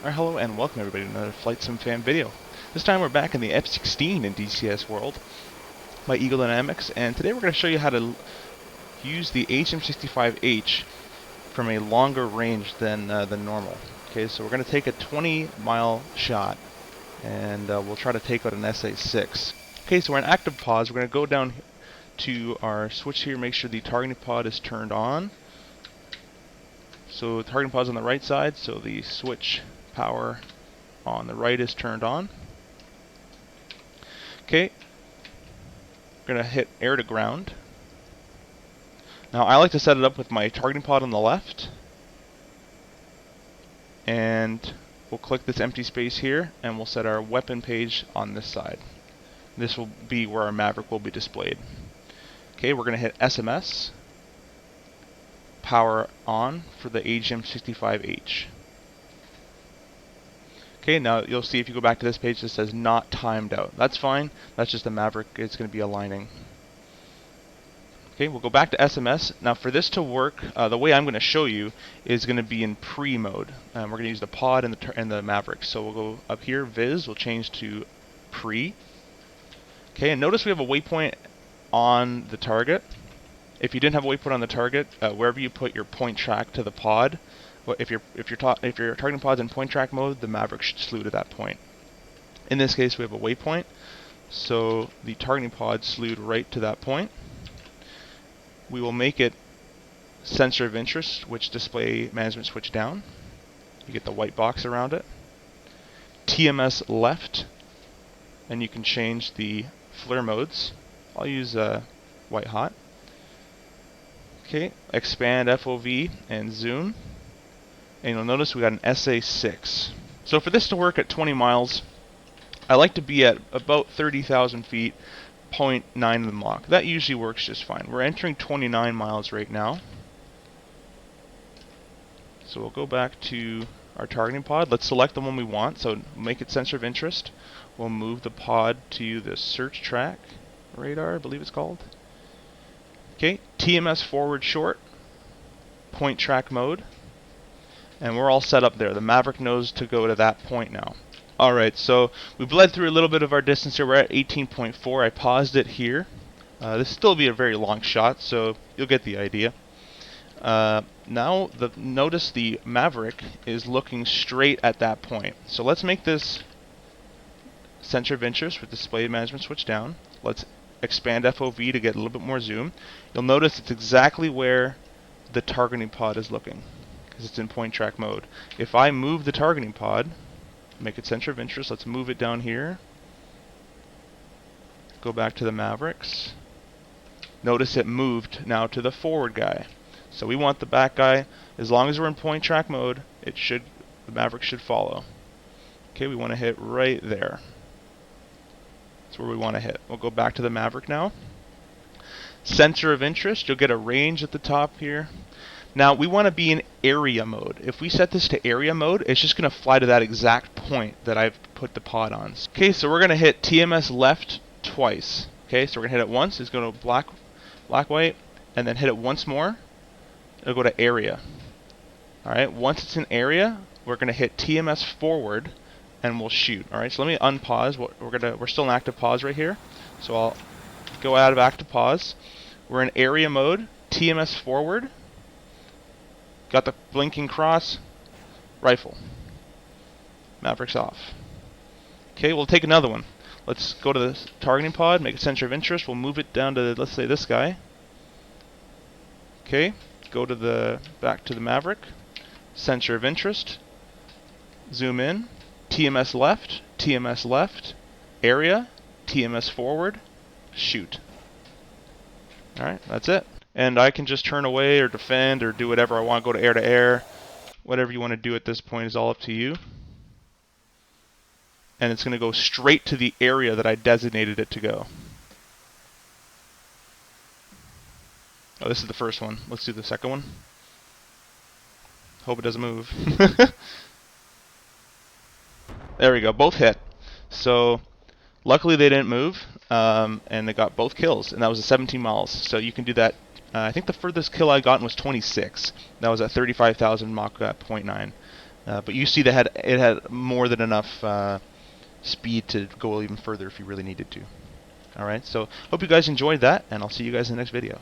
Alright, hello and welcome everybody to another Flight Sim Fan video. This time we're back in the F-16 in DCS world by Eagle Dynamics, and today we're going to show you how to use the AGM-65H from a longer range than normal. Okay, so we're going to take a 20-mile shot, and we'll try to take out an SA-6. Okay, so we're in active pause. We're going to go down to our switch here, make sure the targeting pod is turned on. So the targeting pod's on the right side, so the switch power on the right is turned on. Okay, we're going to hit air to ground. Now I like to set it up with my targeting pod on the left, and we'll click this empty space here and we'll set our weapon page on this side. This will be where our Maverick will be displayed. Okay, we're going to hit SMS, power on for the AGM-65H. Okay, now you'll see if you go back to this page that says not timed out. That's fine. That's just the Maverick. It's going to be aligning. Okay, we'll go back to SMS. Now for this to work, the way I'm going to show you is going to be in pre-mode. We're going to use the pod and the Maverick. So we'll go up here, Viz, we'll change to pre. Okay, and notice we have a waypoint on the target. If you didn't have a waypoint on the target, wherever you put your point track to the pod, if your targeting pod's in point track mode, the Maverick should salute at that point. In this case, we have a waypoint, so the targeting pod slewed right to that point. We will make it sensor of interest, which display management switch down. You get the white box around it. TMS left, and you can change the FLIR modes. I'll use white hot. Okay, expand FOV and zoom. And you'll notice we got an SA-6. So for this to work at 20 miles, I like to be at about 30,000 feet, 0.9 of the Mach. That usually works just fine. We're entering 29 miles right now. So we'll go back to our targeting pod. Let's select the one we want, so make it sensor of interest. We'll move the pod to the search track radar, I believe it's called. Okay, TMS forward short, point track mode. And we're all set up there. The Maverick knows to go to that point now. Alright, so we bled through a little bit of our distance here. We're at 18.4. I paused it here. This will still be a very long shot, so you'll get the idea. Now, notice the Maverick is looking straight at that point. So let's make this center of interest with display management switch down. Let's expand FOV to get a little bit more zoom. You'll notice it's exactly where the targeting pod is looking, because it's in point track mode. If I move the targeting pod, make it center of interest, let's move it down here. Go back to the Mavericks. Notice it moved now to the forward guy. So we want the back guy. As long as we're in point track mode, the Maverick should follow. Okay, we want to hit right there. That's where we want to hit. We'll go back to the Maverick now. Center of interest, you'll get a range at the top here. Now we want to be in area mode. If we set this to area mode, it's just going to fly to that exact point that I've put the pod on. Okay, so we're going to hit TMS left twice. Okay, so we're going to hit it once. It's going to black, white, and then hit it once more. It'll go to area. All right, once it's in area, we're going to hit TMS forward, and we'll shoot. All right, so let me unpause. We're still in active pause right here. So I'll go out of active pause. We're in area mode. TMS forward. Got the blinking cross, rifle. Maverick's off. Okay, we'll take another one. Let's go to the targeting pod, make it center of interest. We'll move it down to, let's say, this guy. Okay, go to back to the Maverick. Center of interest. Zoom in. TMS left, area, TMS forward, shoot. Alright, that's it. And I can just turn away or defend or do whatever I want, go to air. Whatever you want to do at this point is all up to you. And it's going to go straight to the area that I designated it to go. Oh, this is the first one. Let's do the second one. Hope it doesn't move. There we go, both hit. So luckily they didn't move, and they got both kills, and that was at 17 miles. So you can do that. I think the furthest kill I got was 26. That was at 35,000 Mach 0.9. But you see that it had more than enough speed to go even further if you really needed to. Alright, so hope you guys enjoyed that, and I'll see you guys in the next video.